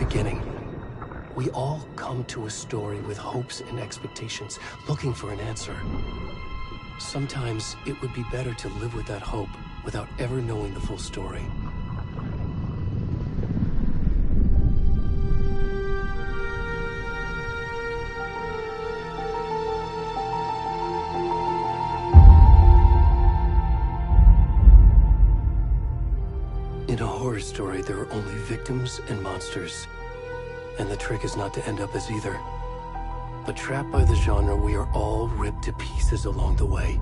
beginning. We all come to a story with hopes and expectations, looking for an answer. Sometimes it would be better to live with that hope without ever knowing the full story. In a horror story, there are only victims and monsters. And the trick is not to end up as either. But trapped by the genre, we are all ripped to pieces along the way.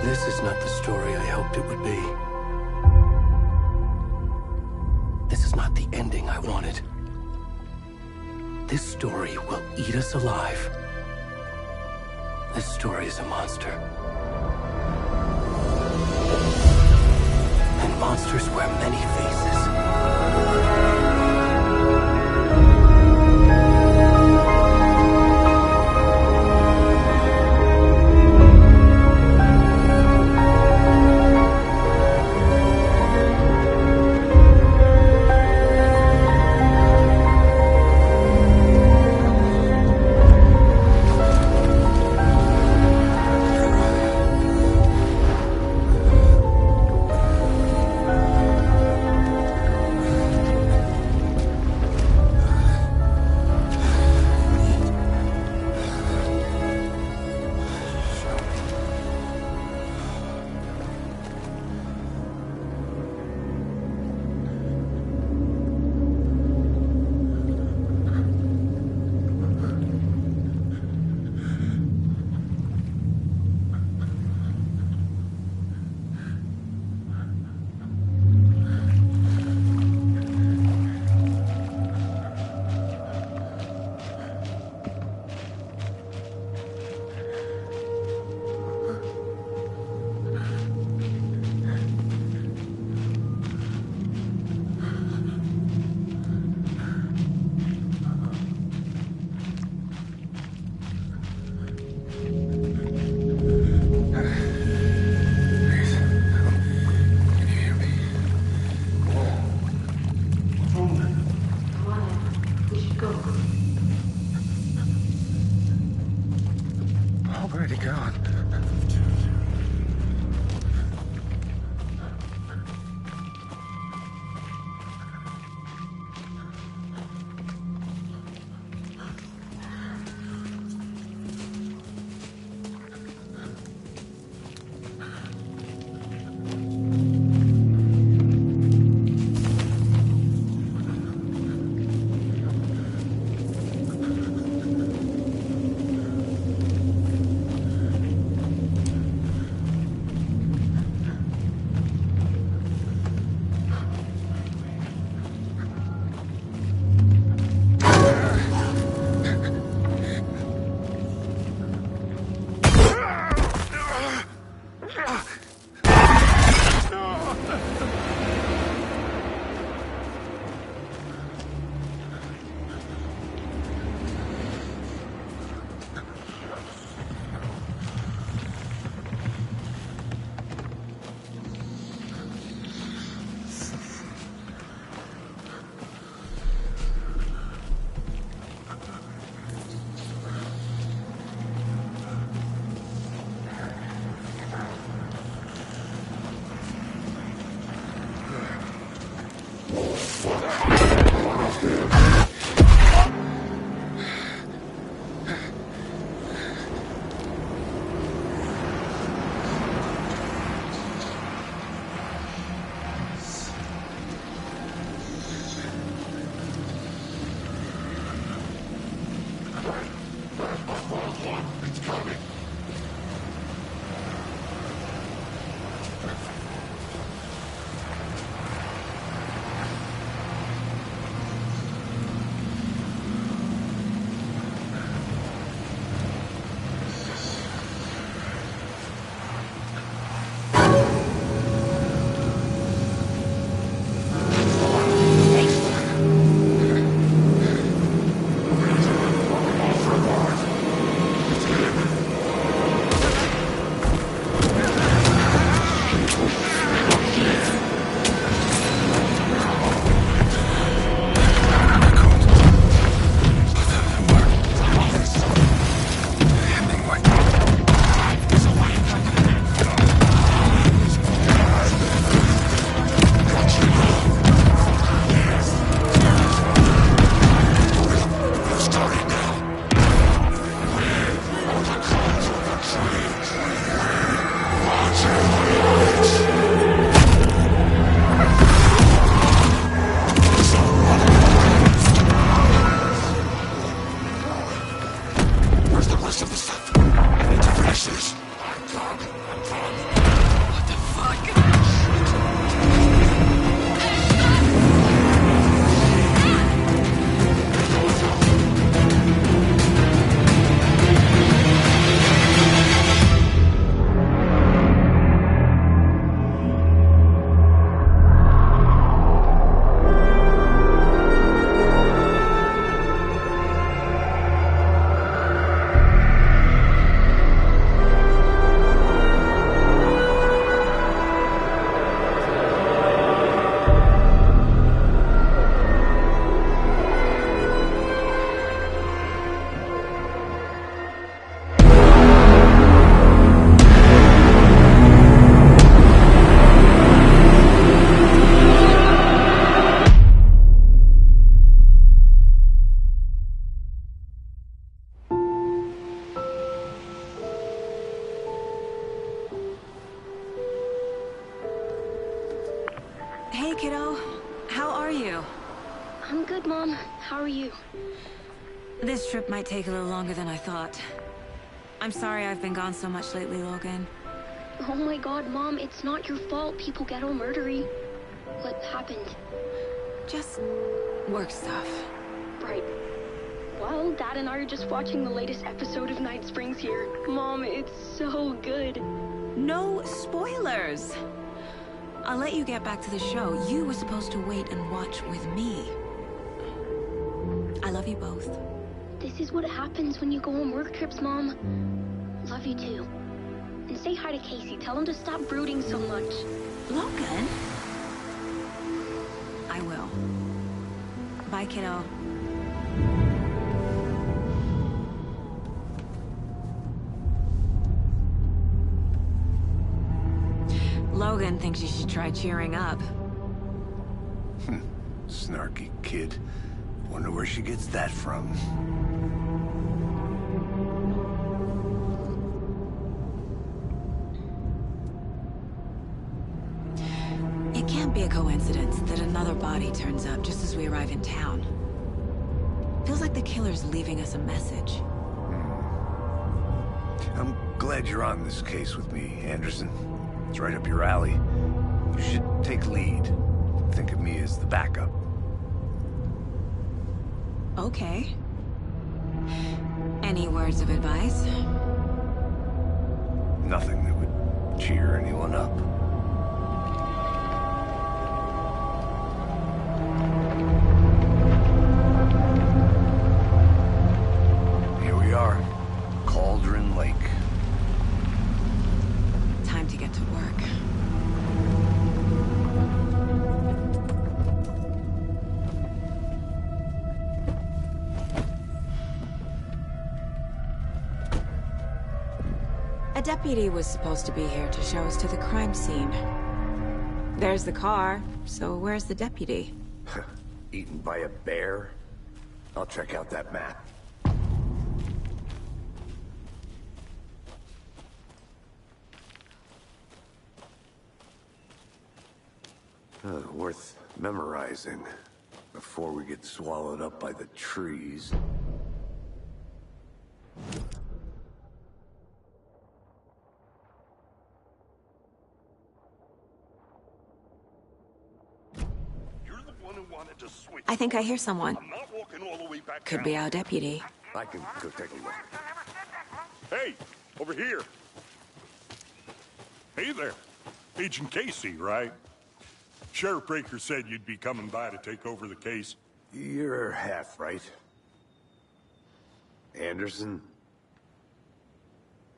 This is not the story I hoped it would be. This is not the ending I wanted. This story will eat us alive. This story is a monster. And monsters wear many faces. kiddo. How are you? I'm good, Mom. How are you? This trip might take a little longer than I thought. I'm sorry I've been gone so much lately, Logan. Oh my god, Mom, it's not your fault people get all murdery. What happened? Just work stuff. Right. Well, Dad and I are just watching the latest episode of Night Springs here. Mom, it's so good. No spoilers! I'll let you get back to the show. You were supposed to wait and watch with me. I love you both. This is what happens when you go on work trips, Mom. Love you too. And say hi to Casey. Tell him to stop brooding so much. Logan? I will. Bye, kiddo. Logan thinks you should try cheering up. Snarky kid. Wonder where she gets that from. It can't be a coincidence that another body turns up just as we arrive in town. Feels like the killer's leaving us a message. I'm glad you're on this case with me, Anderson. It's right up your alley. You should take lead. Think of me as the backup. Okay. Any words of advice? Nothing that would cheer anyone up. Here we are. Cauldron Lake. Time to get to work. A deputy was supposed to be here to show us to the crime scene. There's the car, so where's the deputy? Eaten by a bear? I'll check out that map. Worth memorizing before we get swallowed up by the trees. I think I hear someone. I'm not walking all the way back Could down. be our deputy. I can go take a look. Hey, over here. Hey there. Agent Casey, right? Sheriff Breaker said you'd be coming by to take over the case. You're half right. Anderson?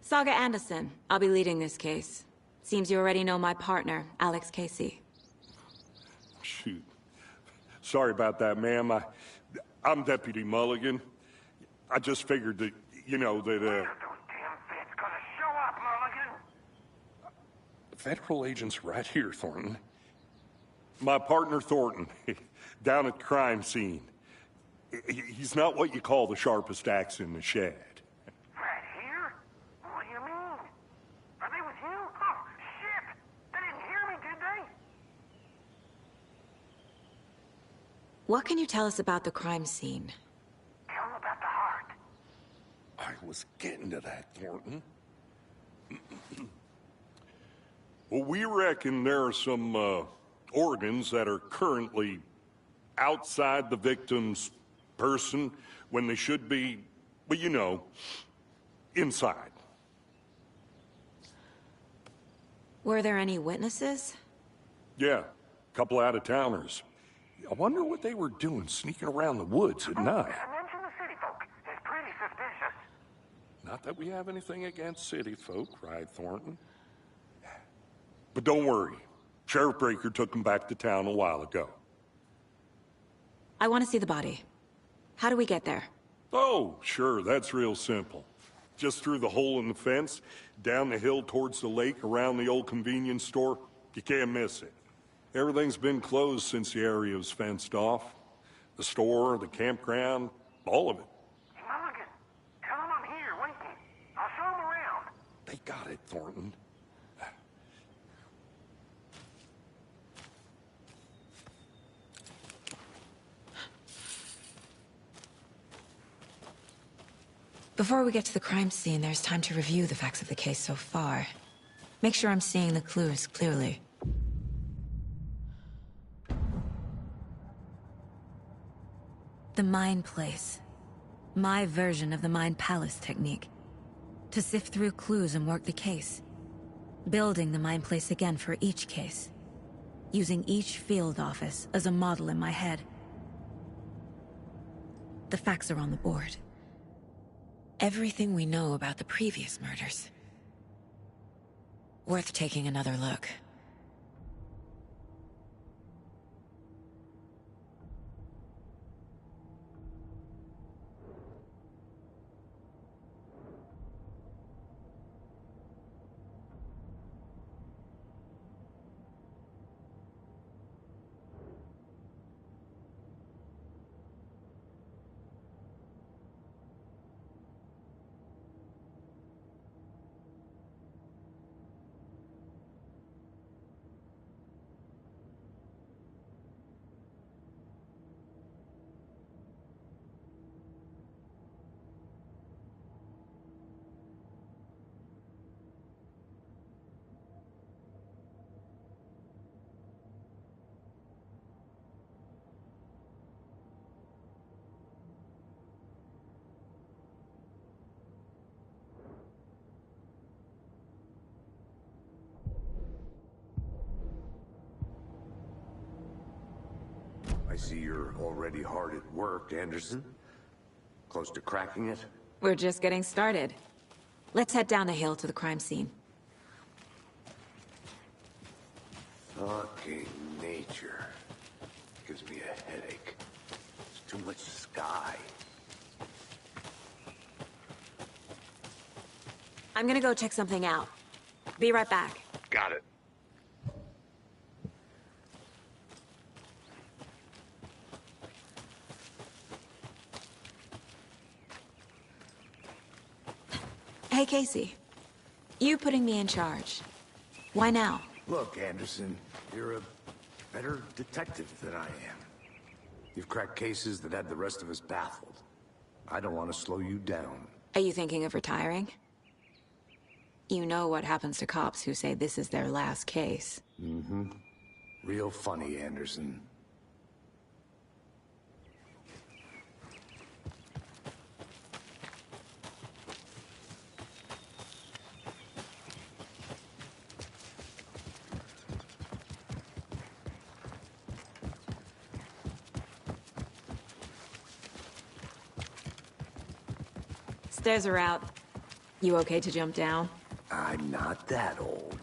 Saga Anderson. I'll be leading this case. Seems you already know my partner, Alex Casey. Shoot. Sorry about that, ma'am. I'm Deputy Mulligan. I just figured that, you know, that, Those damn feds gonna show up, Mulligan. federal agent's right here, Thornton. My partner, Thornton, down at the crime scene. He's not what you call the sharpest axe in the shed. Right here? What do you mean? Are they with you? Oh, shit! They didn't hear me, did they? What can you tell us about the crime scene? Tell them about the heart. I was getting to that, Thornton. Well, we reckon there are some, organs that are currently outside the victim's person when they should be, well, you know, inside. Were there any witnesses? Yeah, a couple out-of-towners. I wonder what they were doing sneaking around the woods at night. Mention the city folk. It's pretty suspicious. Not that we have anything against city folk, right, Thornton? But don't worry. Sheriff Breaker took him back to town a while ago. I want to see the body. How do we get there? Oh, sure, that's real simple. Just through the hole in the fence, down the hill towards the lake, around the old convenience store. You can't miss it. Everything's been closed since the area was fenced off. The store, the campground, all of it. Hey, Mulligan, tell them I'm here waiting. I'll show them around. They got it, Thornton. Before we get to the crime scene, there's time to review the facts of the case so far. Make sure I'm seeing the clues clearly. The Mind Place. My version of the Mind Palace technique. To sift through clues and work the case. Building the Mind Place again for each case. Using each field office as a model in my head. The facts are on the board. Everything we know about the previous murders. Worth taking another look. I see you're already hard at work, Anderson. Close to cracking it? We're just getting started. Let's head down the hill to the crime scene. Fucking nature. Gives me a headache. There's too much sky. I'm gonna go check something out. Be right back. Got it. Hey, Casey. You putting me in charge. Why now? Look, Anderson, you're a better detective than I am. You've cracked cases that had the rest of us baffled. I don't want to slow you down. Are you thinking of retiring? You know what happens to cops who say this is their last case. Mm-hmm. Real funny, Anderson. Stairs are out. You okay to jump down? I'm not that old.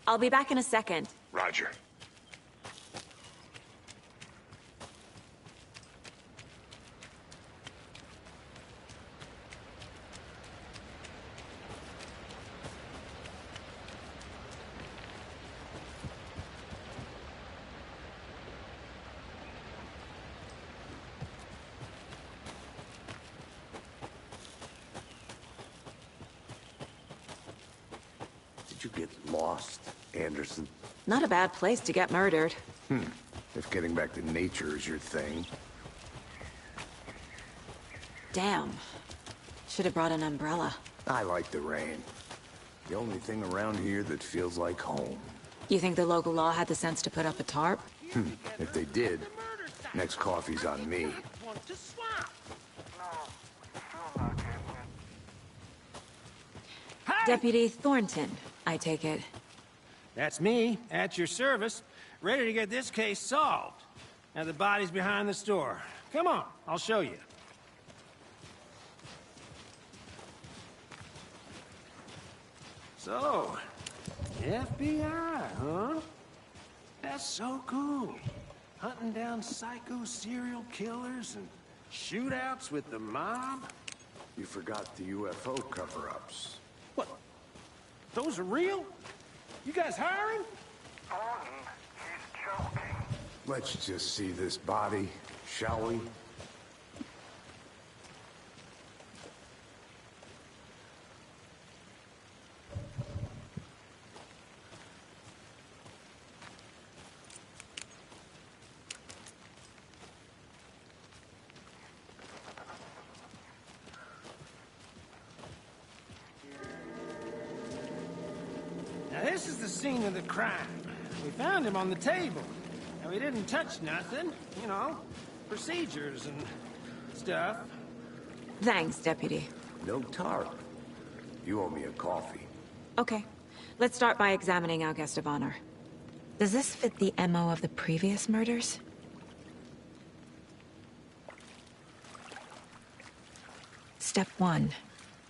I'll be back in a second. Roger. Did you get lost, Anderson? Not a bad place to get murdered. If getting back to nature is your thing. Damn. Should have brought an umbrella. I like the rain. The only thing around here that feels like home. You think the local law had the sense to put up a tarp? If they did, next coffee's on me. Deputy Thornton, I take it. That's me, at your service, ready to get this case solved. Now the body's behind the store. Come on, I'll show you. So, FBI, huh? That's so cool. Hunting down psycho serial killers and Shootouts with the mob? You forgot the UFO cover-ups. What? Those are real? You guys hiring? Gordon, he's joking. Let's just see this body, shall we? Now this is the scene of the crime. We found him on the table. Now he didn't touch nothing, you know, procedures and stuff. Thanks, Deputy. No tarp. You owe me a coffee. Okay. Let's start by examining our guest of honor. Does this fit the MO of the previous murders? Step 1.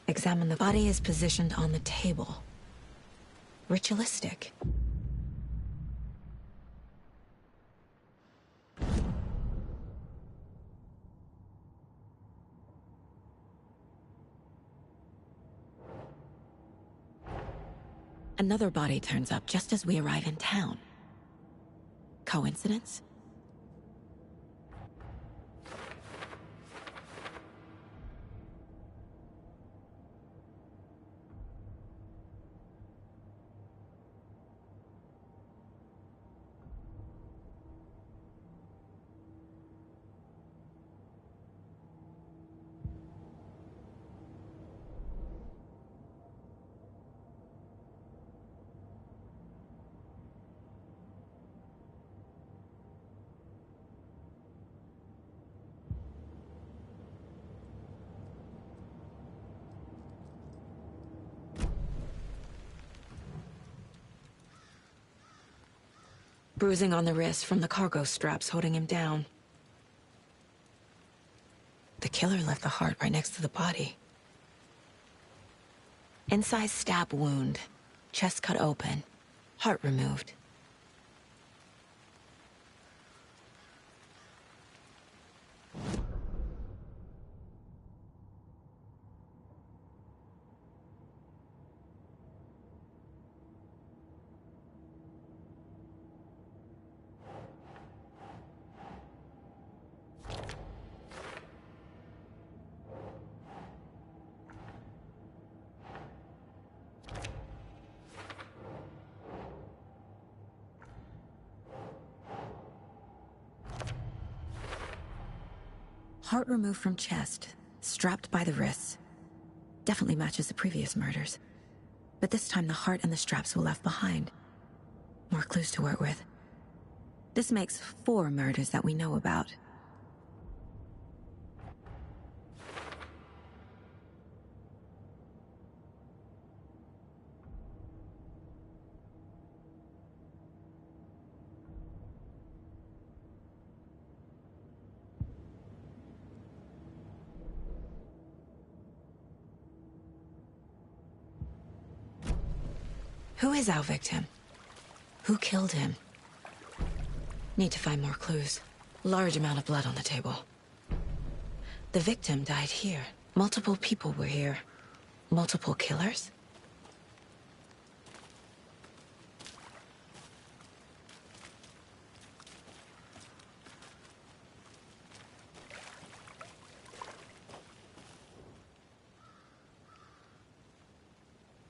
Examine the body is positioned on the table. Ritualistic. Another body turns up just as we arrive in town. Coincidence? Bruising on the wrist from the cargo straps holding him down. The killer left the heart right next to the body. Inside stab wound, chest cut open, heart removed. Heart removed from chest, strapped by the wrists. Definitely matches the previous murders. But this time the heart and the straps were left behind. More clues to work with. This makes 4 murders that we know about. Who is our victim? Who killed him? Need to find more clues. Large amount of blood on the table. The victim died here. Multiple people were here. Multiple killers?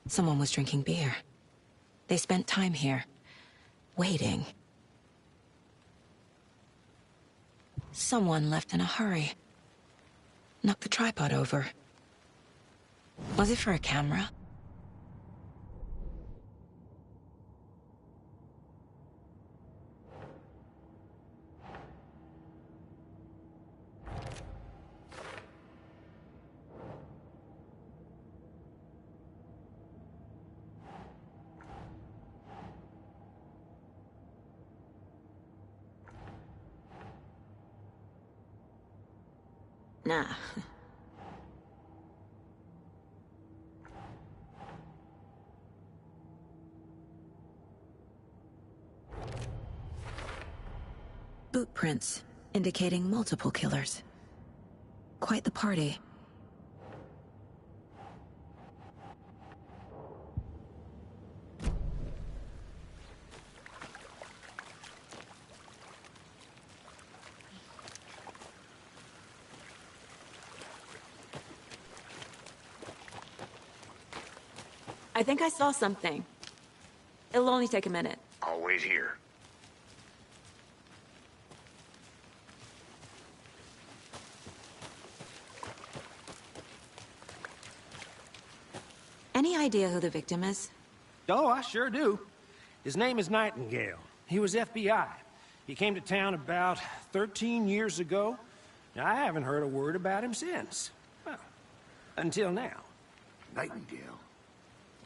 Someone was drinking beer. They spent time here, waiting. Someone left in a hurry. Knocked the tripod over. Was it for a camera? Nah. Boot prints, indicating multiple killers. Quite the party. I think I saw something. It'll only take a minute. I'll wait here. Any idea who the victim is? Oh, I sure do. His name is Nightingale. He was FBI. He came to town about 13 years ago. I haven't heard a word about him since. Well, until now. Nightingale?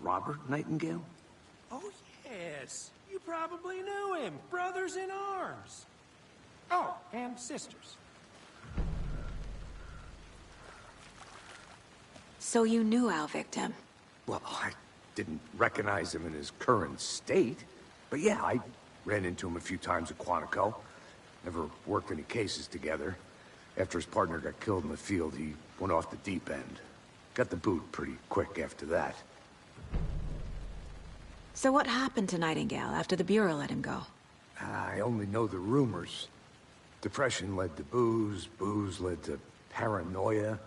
Robert Nightingale? Oh, yes. You probably knew him. Brothers in arms. Oh, and sisters. So you knew our victim? Well, I didn't recognize him in his current state. But yeah, I ran into him a few times at Quantico. Never worked any cases together. After his partner got killed in the field, he went off the deep end. Got the boot pretty quick after that. So what happened to Nightingale after the Bureau let him go? I only know the rumors. Depression led to booze, booze led to paranoia.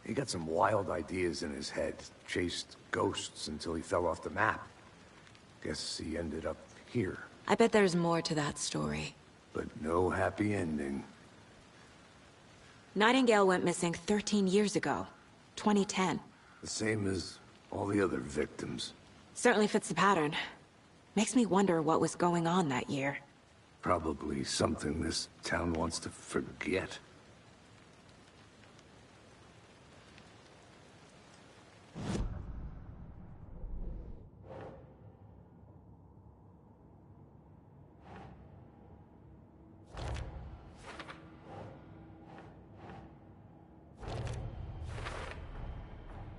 He got some wild ideas in his head, chased ghosts until he fell off the map. Guess he ended up here. I bet there's more to that story. But no happy ending. Nightingale went missing 13 years ago. 2010. The same as all the other victims. Certainly fits the pattern. Makes me wonder what was going on that year. Probably something this town wants to forget.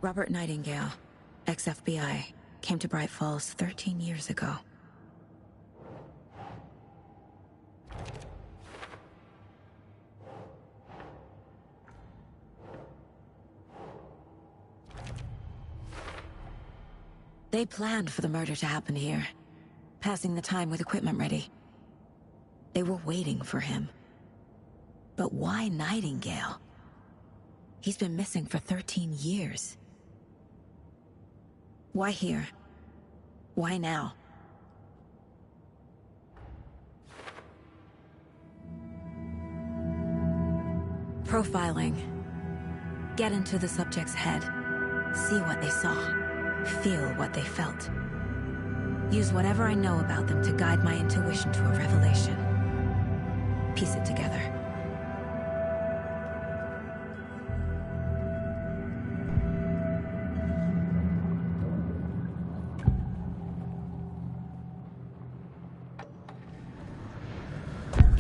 Robert Nightingale, ex-FBI, came to Bright Falls 13 years ago. They planned for the murder to happen here, passing the time with equipment ready. They were waiting for him. But why Nightingale? He's been missing for 13 years. Why here? Why now? Profiling. Get into the subject's head. See what they saw. Feel what they felt. Use whatever I know about them to guide my intuition to a revelation. Piece it together.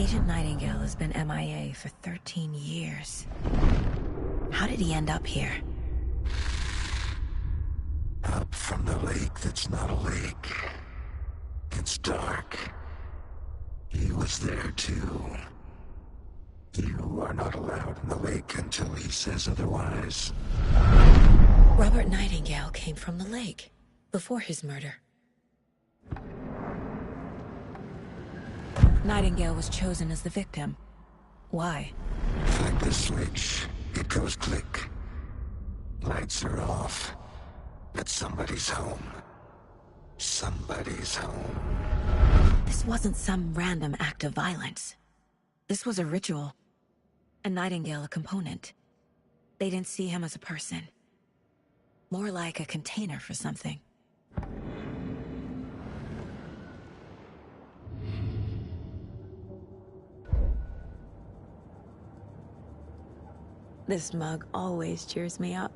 Agent Nightingale has been MIA for 13 years. How did he end up here? Up from the lake that's not a lake. It's dark. He was there too. You are not allowed in the lake until he says otherwise. Robert Nightingale came from the lake, before his murder. Nightingale was chosen as the victim. Why? Like the switch, it goes click. Lights are off. But somebody's home. Somebody's home. This wasn't some random act of violence. This was a ritual. And Nightingale a component. They didn't see him as a person. More like a container for something. This mug always cheers me up.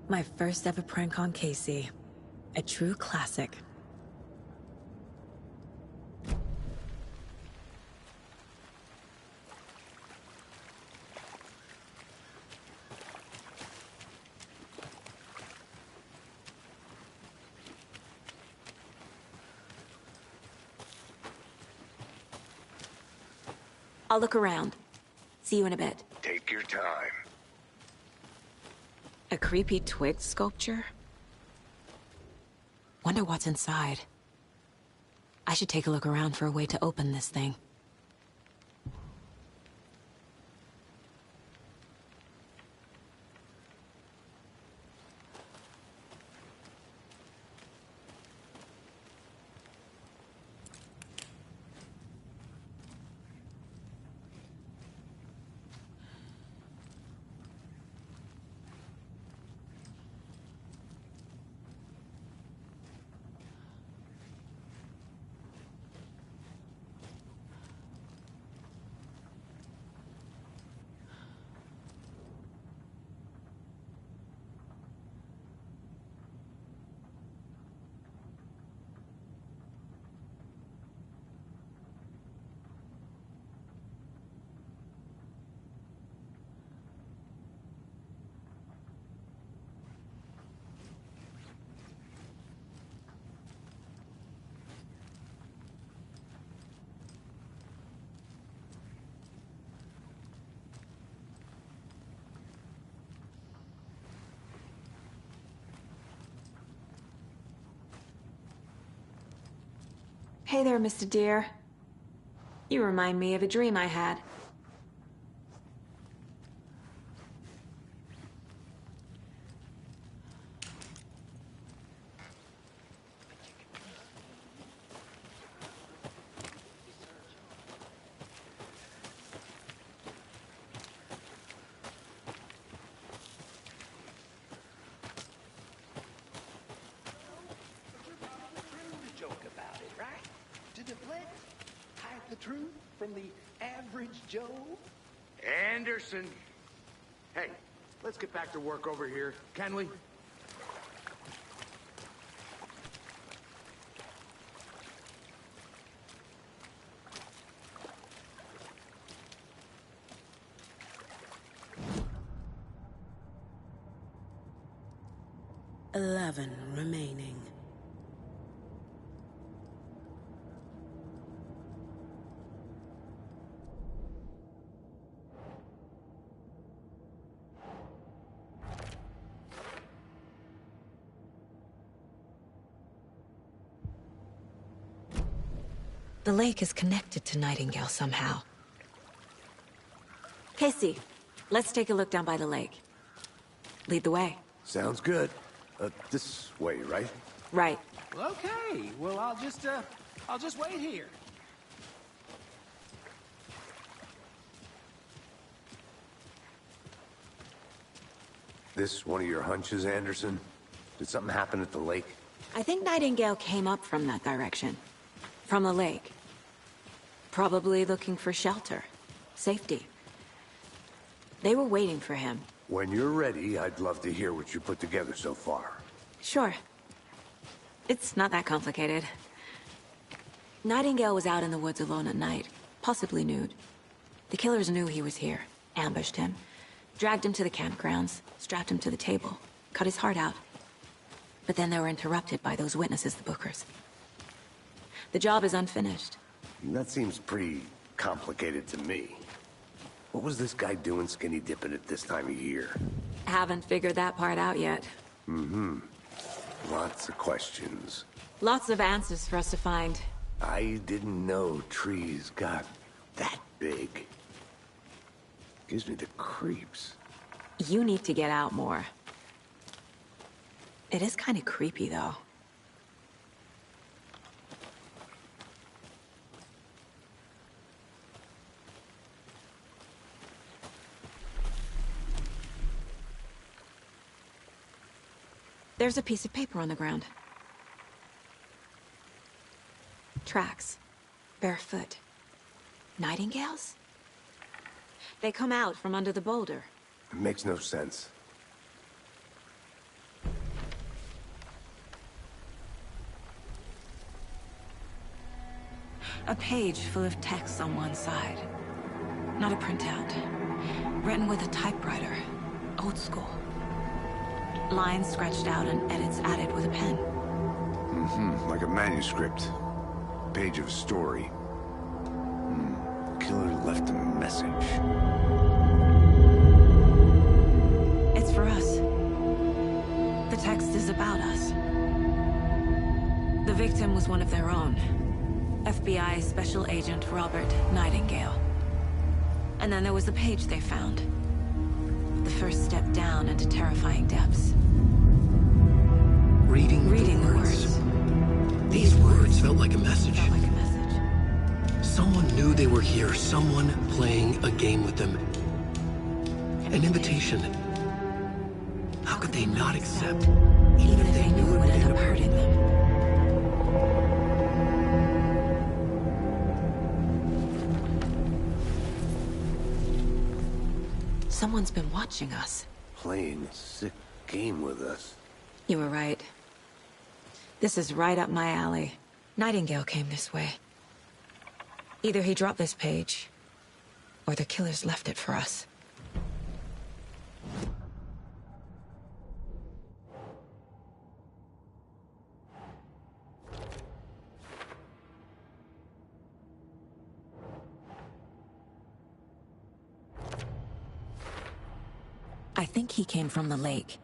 My first ever prank on Casey. A true classic. I'll look around. See you in a bit. Take your time. A creepy twig sculpture? Wonder what's inside. I should take a look around for a way to open this thing. Hey there, Mr. Deer. You remind me of a dream I had. The truth from the average Joe? Anderson! Hey, let's get back to work over here, can we? "11 remaining. The lake is connected to Nightingale somehow. Casey, let's take a look down by the lake. Lead the way. Sounds good. This way, right? Right. Okay, well, I'll just wait here. This one of your hunches, Anderson? Did something happen at the lake? I think Nightingale came up from that direction. From the lake. Probably looking for shelter. Safety. They were waiting for him. When you're ready, I'd love to hear what you put together so far. Sure. It's not that complicated. Nightingale was out in the woods alone at night, possibly nude. The killers knew he was here, ambushed him, dragged him to the campgrounds, strapped him to the table, cut his heart out. But then they were interrupted by those witnesses, the Bookers. The job is unfinished. That seems pretty complicated to me. What was this guy doing skinny dipping at this time of year? Haven't figured that part out yet. Mm-hmm. Lots of questions. Lots of answers for us to find. I didn't know trees got that big. Gives me the creeps. You need to get out more. It is kind of creepy, though. There's a piece of paper on the ground. Tracks. Barefoot. Nightingales? They come out from under the boulder. It makes no sense. A page full of text on one side. Not a printout. Written with a typewriter. Old school. Lines scratched out and edits added with a pen. Mm-hmm. Like a manuscript. Page of a story. Killer left a message. It's for us. The text is about us. The victim was one of their own. FBI Special Agent Robert Nightingale. And then there was the page they found. The first step down into terrifying depths. Reading the words. These words felt like a message. Felt like a message. Someone knew they were here, someone playing a game with them. An invitation. How could they not accept, Even if they knew it would end up hurting them. Someone's been watching us. Playing a sick game with us. You were right. This is right up my alley. Nightingale came this way. Either he dropped this page, or the killers left it for us. I think he came from the lake.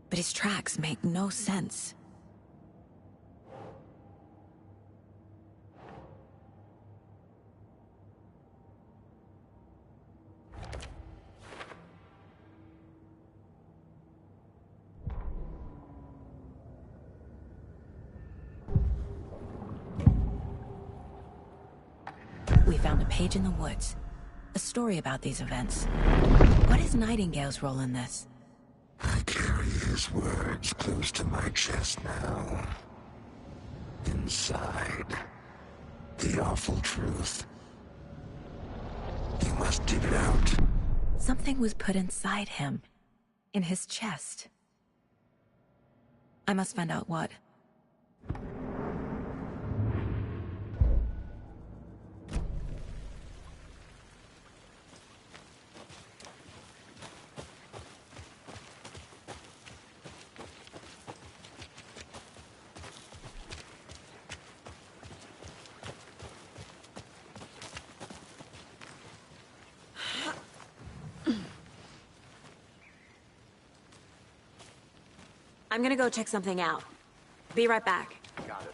But his tracks make no sense. We found a page in the woods. A story about these events. What is Nightingale's role in this? I carry his words close to my chest now. Inside, the awful truth. You must dig it out. Something was put inside him. In his chest. I must find out what. I'm gonna go check something out. Be right back. Got it.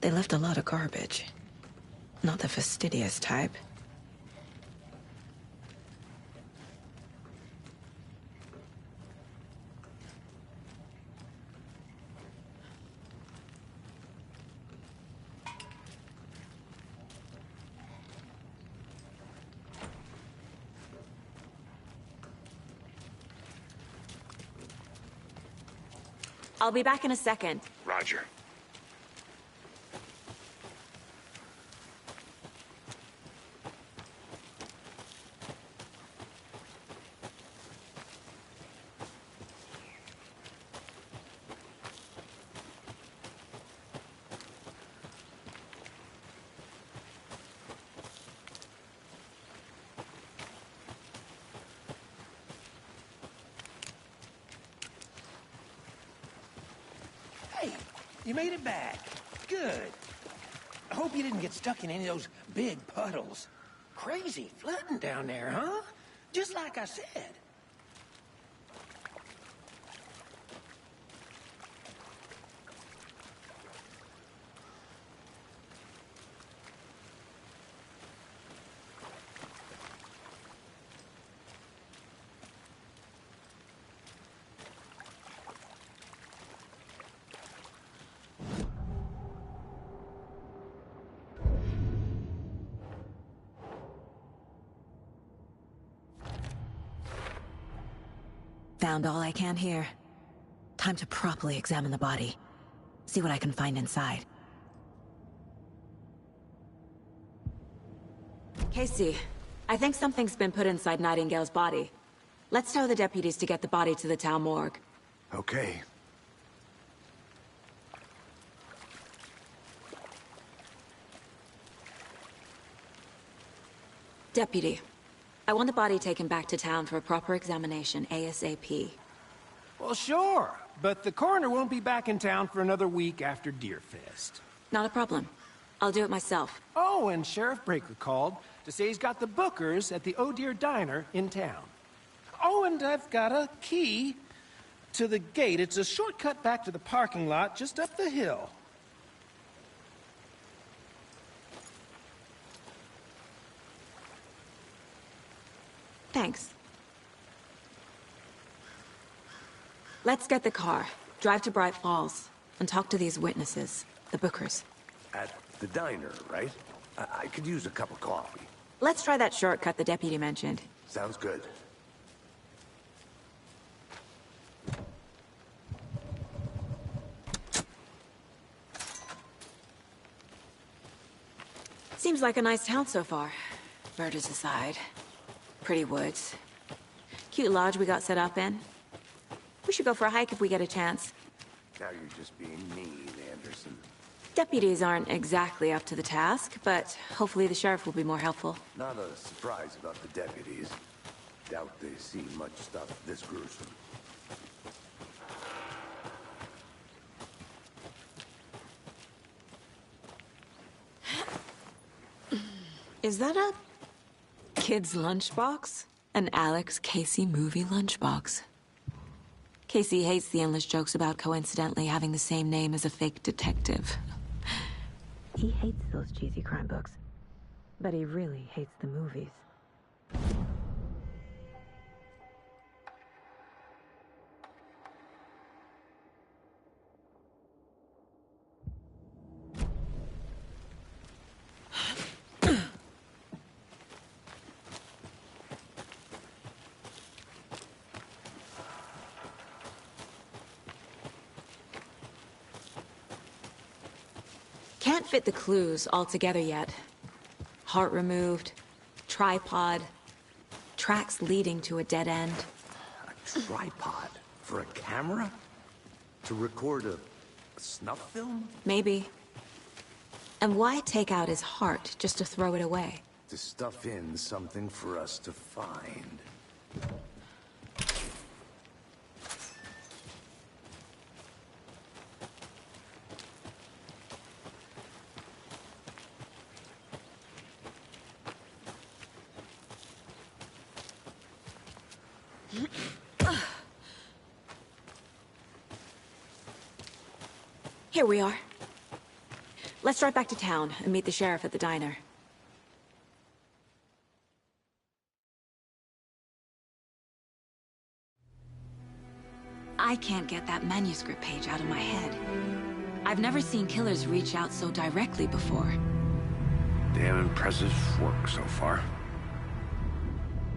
They left a lot of garbage. Not the fastidious type. I'll be back in a second. Roger. Hey, you made it back. Good. I hope you didn't get stuck in any of those big puddles. Crazy flooding down there, huh? Just like I said. Found all I can here. Time to properly examine the body. See what I can find inside. Casey, I think something's been put inside Nightingale's body. Let's tell the deputies to get the body to the town morgue. Okay. Deputy, I want the body taken back to town for a proper examination, ASAP. Well, sure, but the coroner won't be back in town for another week after Deerfest. Not a problem. I'll do it myself. Oh, and Sheriff Breaker called to say he's got the Bookers at the Oh Dear Diner in town. Oh, and I've got a key to the gate. It's a shortcut back to the parking lot just up the hill. Thanks. Let's get the car, drive to Bright Falls, and talk to these witnesses, the Bookers. At the diner, right? I could use a cup of coffee. Let's try that shortcut the deputy mentioned. Sounds good. Seems like a nice town so far. Murders aside. Pretty woods. Cute lodge we got set up in. We should go for a hike if we get a chance. Now you're just being mean, Anderson. Deputies aren't exactly up to the task, but hopefully the sheriff will be more helpful. Not a surprise about the deputies. Doubt they've seen much stuff this gruesome. Is that a kid's lunchbox? An Alex Casey movie lunchbox. Casey hates the endless jokes about coincidentally having the same name as a fake detective. He hates those cheesy crime books. But he really hates the movies. Can't fit the clues all together yet. Heart removed, tripod, tracks leading to a dead end. A tripod? For a camera? To record a snuff film? Maybe. And why take out his heart just to throw it away? To stuff in something for us to find. Here we are. Let's drive back to town and meet the sheriff at the diner. I can't get that manuscript page out of my head. I've never seen killers reach out so directly before. Damn impressive work so far.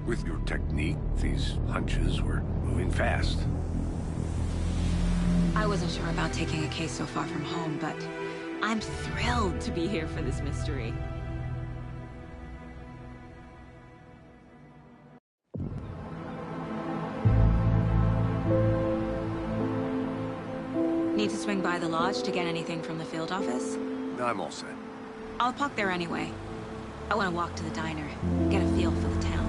With your technique, these hunches were moving fast. I wasn't sure about taking a case so far from home, but I'm thrilled to be here for this mystery. Need to swing by the lodge to get anything from the field office? I'm all set. I'll park there anyway. I want to walk to the diner, get a feel for the town.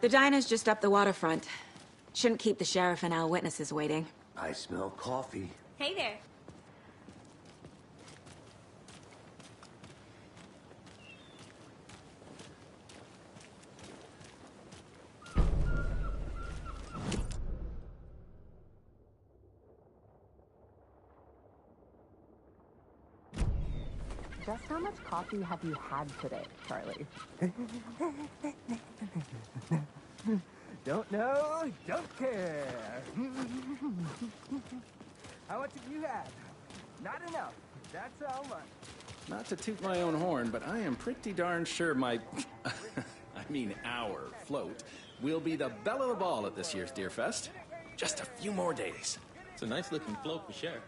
The diner's just up the waterfront. Shouldn't keep the sheriff and our witnesses waiting. I smell coffee. Hey there. Just how much coffee have you had today, Charlie? Don't know, don't care. How much have you had? Not enough. That's how much. Not to toot my own horn, but I am pretty darn sure my... our float will be the belle of the ball at this year's Deer Fest. Just a few more days. It's a nice-looking float for sure.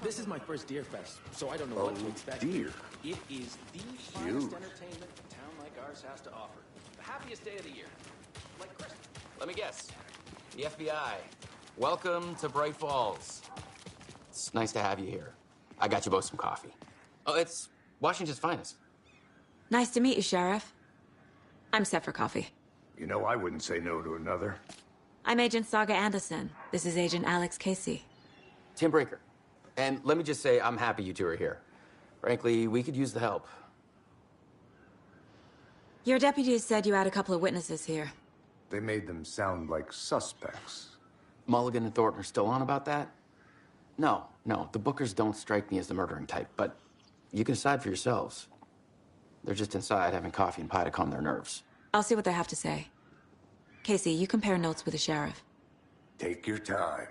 This is my first Deer Fest, so I don't know what to expect. Deer. It is the finest entertainment a town like ours has to offer. The happiest day of the year. Like Christmas. Let me guess. The FBI. Welcome to Bright Falls. It's nice to have you here. I got you both some coffee. Oh, it's Washington's finest. Nice to meet you, Sheriff. I'm set for coffee. You know, I wouldn't say no to another. I'm Agent Saga Anderson. This is Agent Alex Casey. Tim Breaker. And let me just say, I'm happy you two are here. Frankly, we could use the help. Your deputies said you had a couple of witnesses here. They made them sound like suspects. Mulligan and Thornton are still on about that? No, the Bookers don't strike me as the murdering type, but you can decide for yourselves. They're just inside having coffee and pie to calm their nerves. I'll see what they have to say. Casey, you compare notes with the sheriff. Take your time.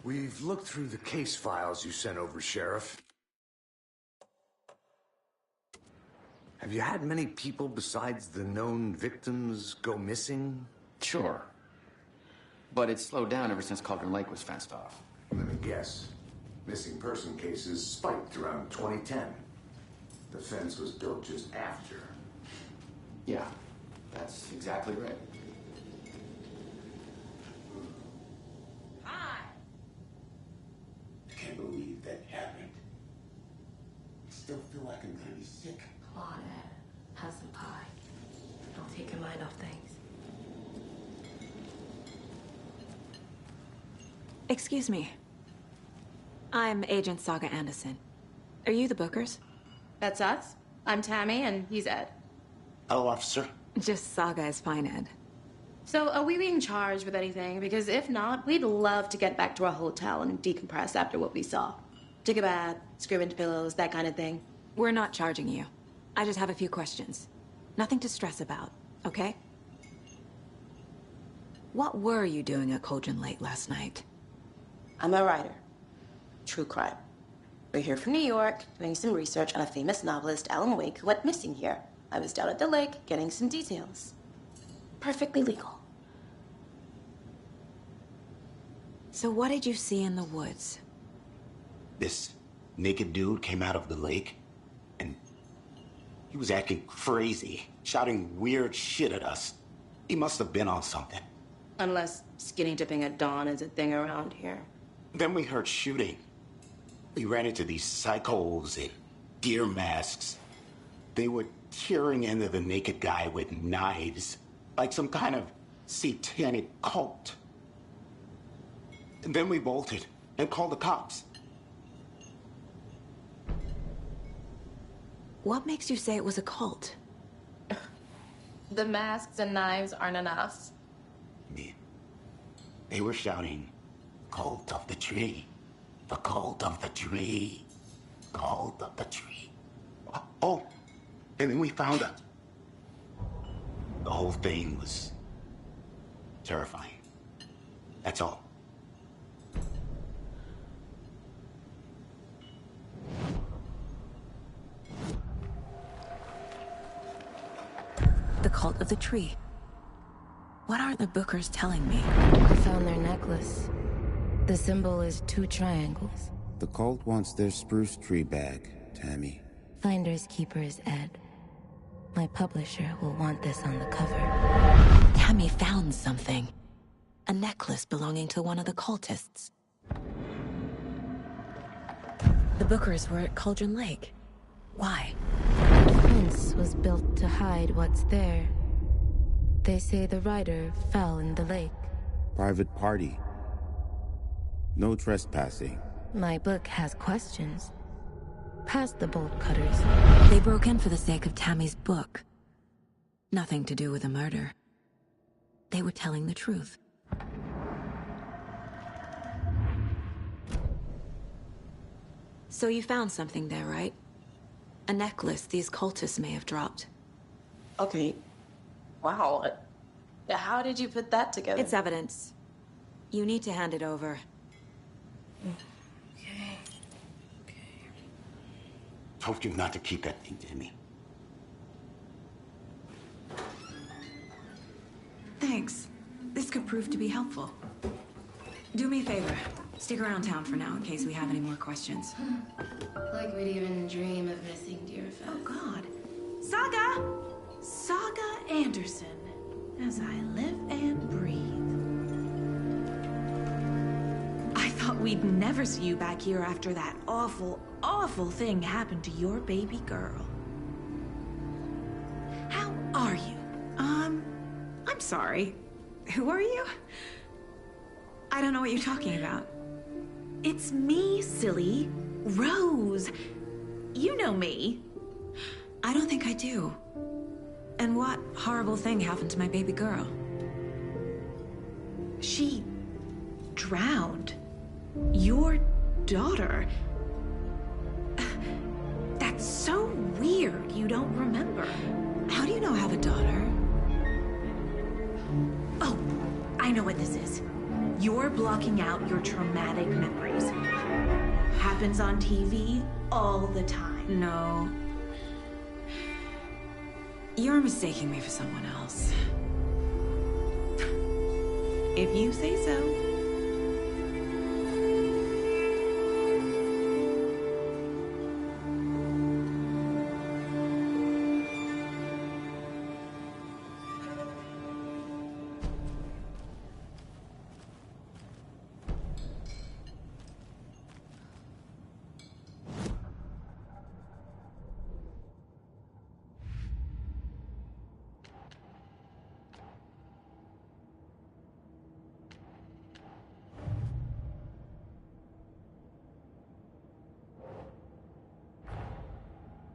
We've looked through the case files you sent over, Sheriff. Have you had many people besides the known victims go missing? Sure. But it's slowed down ever since Cauldron Lake was fenced off. Let me guess. Missing person cases spiked around 2010. The fence was built just after. Yeah, that's exactly right. I can't believe that happened. I still feel like I'm gonna be sick. Claudette, have some pie. Don't take your mind off things. Excuse me. I'm Agent Saga Anderson. Are you the Bookers? That's us. I'm Tammy, and he's Ed. Hello, officer. Just Saga is fine, Ed. So, are we being charged with anything? Because if not, we'd love to get back to our hotel and decompress after what we saw. Take a bath, scream into pillows, that kind of thing. We're not charging you. I just have a few questions. Nothing to stress about, okay? What were you doing at Cauldron Lake last night? I'm a writer. True crime. We're here from New York, doing some research on a famous novelist, Alan Wake, who went missing here. I was down at the lake, getting some details. Perfectly legal. So what did you see in the woods? This naked dude came out of the lake, and he was acting crazy, shouting weird shit at us. He must have been on something. Unless skinny dipping at dawn is a thing around here. Then we heard shooting. We ran into these psychos in deer masks. They were tearing into the naked guy with knives, like some kind of satanic cult. And then we bolted and called the cops. What makes you say it was a cult? The masks and knives aren't enough. Me. They were shouting, "Cult of the tree. The cult of the tree. Cult of the tree." Oh, and then we found her. The whole thing was terrifying. That's all. The cult of the tree. What are the Bookers telling me? I found their necklace. The symbol is 2 triangles. The cult wants their spruce tree back, Tammy. Finders keepers, Ed. My publisher will want this on the cover. Tammy found something. A necklace belonging to one of the cultists. The Bookers were at Cauldron Lake. Why? The fence was built to hide what's there. They say the rider fell in the lake. Private party. No trespassing. My book has questions. Past the bolt cutters. They broke in for the sake of Tammy's book. Nothing to do with a murder. They were telling the truth. So you found something there, right? A necklace these cultists may have dropped. Okay. Wow. How did you put that together? It's evidence. You need to hand it over. Okay. Told you not to keep that thing, Tammy. Thanks. This could prove to be helpful. Do me a favor. Stick around town for now in case we have any more questions. Like we'd even dream of missing Deerfest. Oh, God. Saga Anderson. As I live and breathe. I thought we'd never see you back here after that awful, awful thing happened to your baby girl. How are you? I'm sorry. Who are you? I don't know what you're talking about. It's me, silly. Rose. You know me. I don't think I do. And what horrible thing happened to my baby girl? She drowned. Your daughter. That's so weird you don't remember. How do you know I have a daughter? Oh, I know what this is. You're blocking out your traumatic memories. Happens on TV all the time. No. You're mistaking me for someone else. If you say so.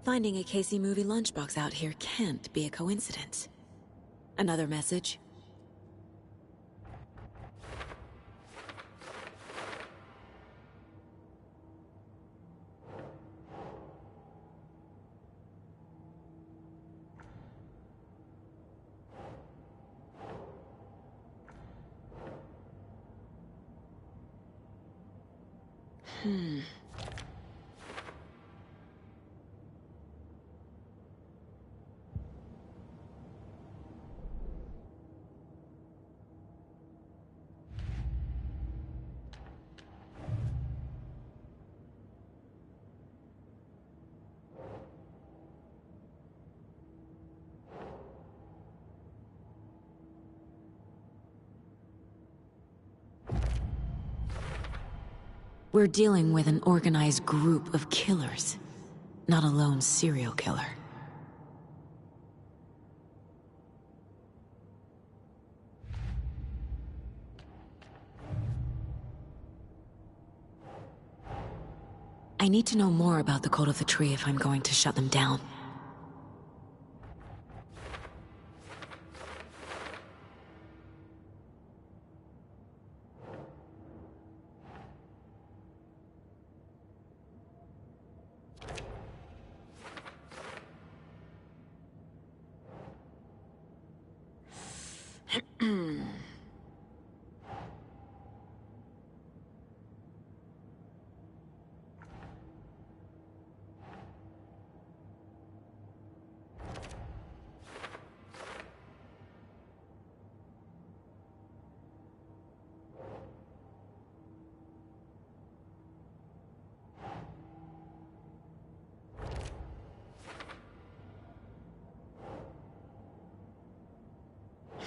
Finding a Casey movie lunchbox out here can't be a coincidence. Another message? We're dealing with an organized group of killers, not a lone serial killer. I need to know more about the Cult of the Tree if I'm going to shut them down.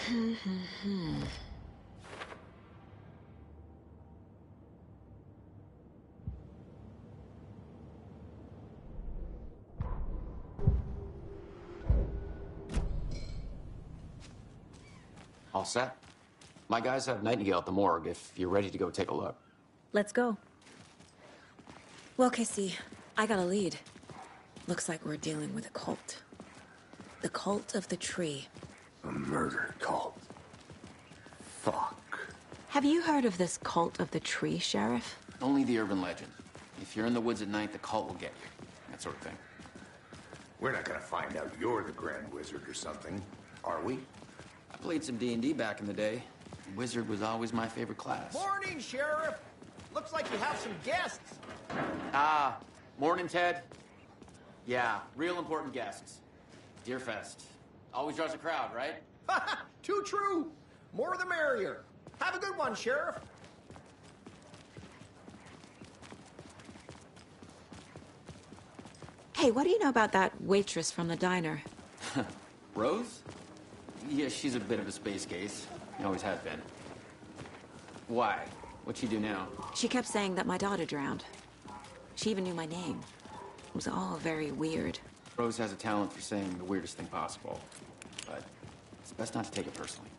All set? My guys have Nightingale at the morgue if you're ready to go take a look. Let's go. Well, Casey, I got a lead. Looks like we're dealing with a cult. The cult of the tree. A murder cult. Fuck. Have you heard of this cult of the tree, Sheriff? Only the urban legend. If you're in the woods at night, the cult will get you. That sort of thing. We're not gonna find out you're the Grand Wizard or something, are we? I played some D&D back in the day. Wizard was always my favorite class. Morning, Sheriff. Looks like you have some guests. Ah, morning, Ted. Yeah, real important guests. Deerfest. Always draws a crowd, right? Too true. More the merrier. Have a good one, Sheriff. Hey, what do you know about that waitress from the diner? Rose? Yeah, she's a bit of a space case. Always has been. Why? What'd she do now? She kept saying that my daughter drowned. She even knew my name. It was all very weird. Rose has a talent for saying the weirdest thing possible. But it's best not to take it personally.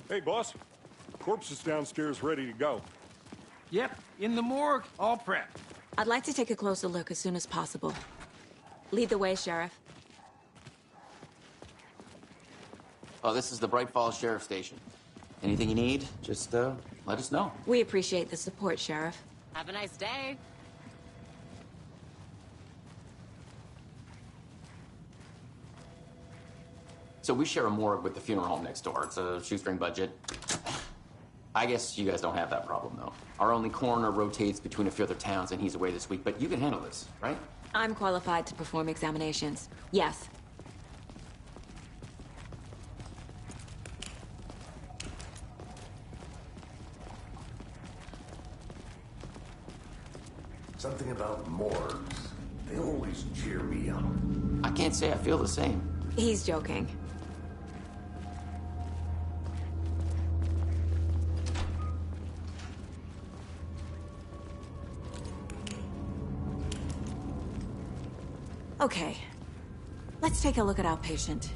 Hey, boss. Corpse is downstairs ready to go. Yep, in the morgue, all prepped. I'd like to take a closer look as soon as possible. Lead the way, Sheriff. Oh, this is the Bright Falls Sheriff Station. Anything you need, just let us know. We appreciate the support, Sheriff. Have a nice day. So we share a morgue with the funeral home next door. It's a shoestring budget. I guess you guys don't have that problem, though. Our only coroner rotates between a few other towns, and he's away this week, but you can handle this, right? I'm qualified to perform examinations. Yes. Something about morgues. They always cheer me up. I can't say I feel the same. He's joking. Okay, let's take a look at our patient.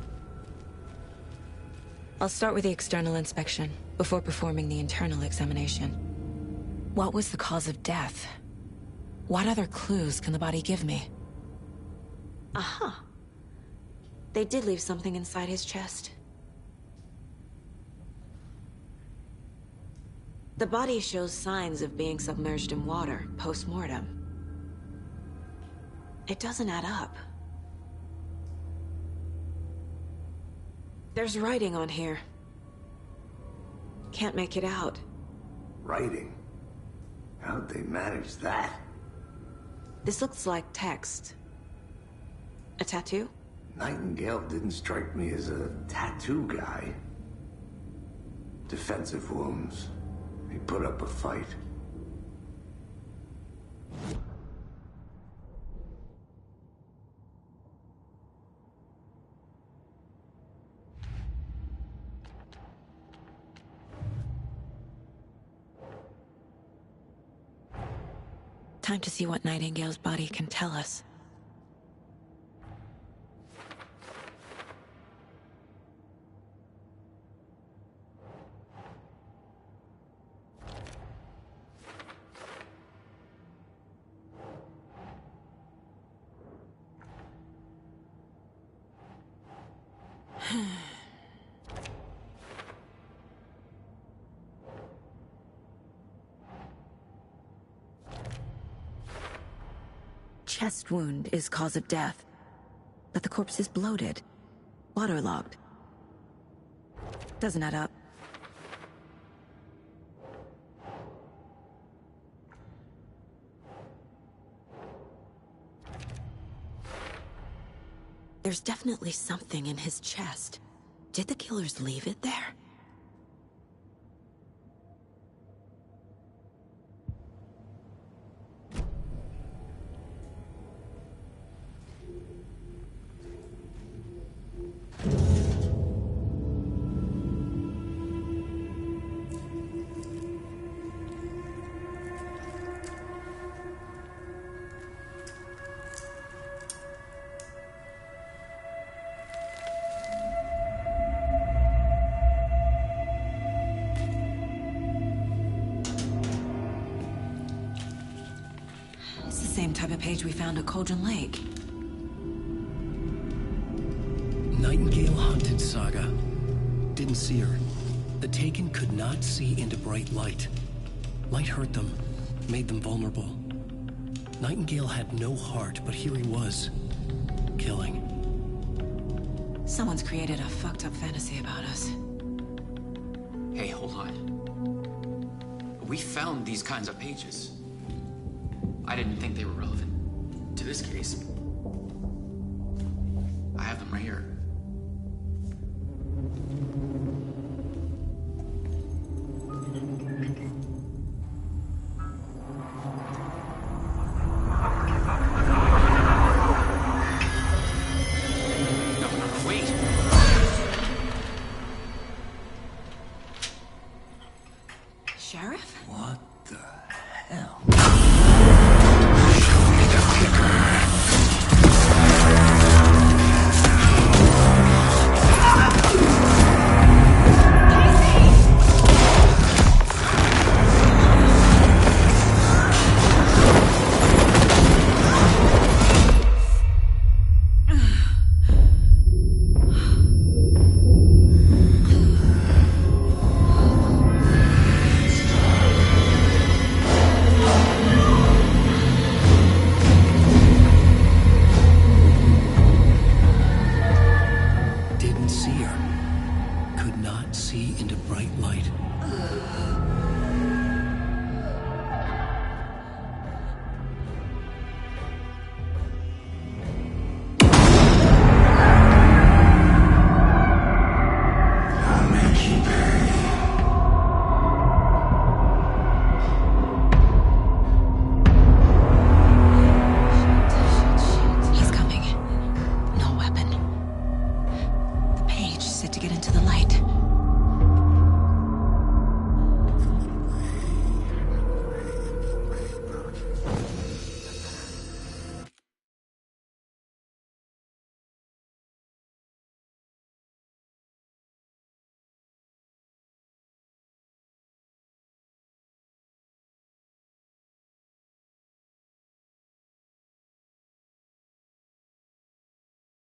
I'll start with the external inspection before performing the internal examination. What was the cause of death? What other clues can the body give me? Aha. They did leave something inside his chest. The body shows signs of being submerged in water post-mortem. It doesn't add up. There's writing on here. Can't make it out. Writing? How'd they manage that? This looks like text. A tattoo? Nightingale didn't strike me as a tattoo guy. Defensive wounds. He put up a fight. Time to see what Nightingale's body can tell us. Chest wound is cause of death, but the corpse is bloated, waterlogged. Doesn't add up. There's definitely something in his chest. Did the killers leave it there? same type of page we found at Cauldron Lake. Nightingale hunted Saga. Didn't see her. The Taken could not see into bright light. Light hurt them, made them vulnerable. Nightingale had no heart, but here he was, killing. Someone's created a fucked up fantasy about us. Hey, hold on. We found these kinds of pages. I didn't think they were relevant to this case. I have them right here. Sheriff? What the hell? Didn't see her. Could not see into bright light. I'll make you pay. He's coming. No weapon. The page set to get into the light.